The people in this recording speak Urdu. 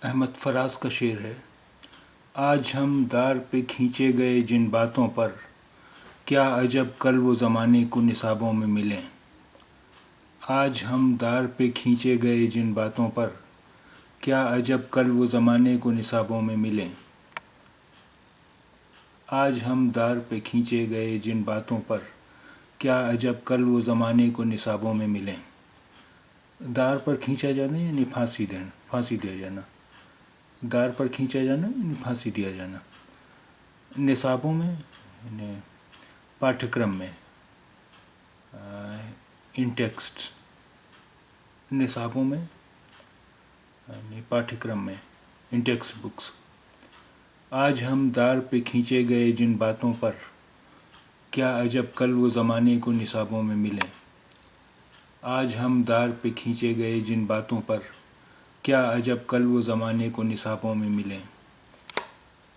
احمد فراز کا شعر ہے۔ آج ہم دار پہ کھینچے گئے جن باتوں پر، کیا عجب کل وہ زمانے کو نصابوں میں ملیں۔ آج ہم دار پہ کھینچے گئے جن باتوں پر، کیا عجب کل وہ زمانے کو نصابوں میں ملیں۔ آج ہم دار پہ کھینچے گئے جن باتوں پر، کیا عجب کل وہ زمانے کو نصابوں میں ملیں۔ دار پر کھینچا جانا یعنی پھانسی دیا جانا، دار پر کھینچا جانا یعنی پھانسی دیا جانا۔ نصابوں میں یعنی پاٹھکرم میں، ان ٹیکسٹ، نصابوں میں یعنی پاٹھکرم میں، ان ٹیکسٹ بکس۔ آج ہم دار پہ کھینچے گئے جن باتوں پر، کیا عجب کل وہ زمانے کو نصابوں میں ملیں۔ آج ہم دار پہ کھینچے گئے جن باتوں پر، کیا عجب کل وہ زمانے کو نصابوں میں ملیں۔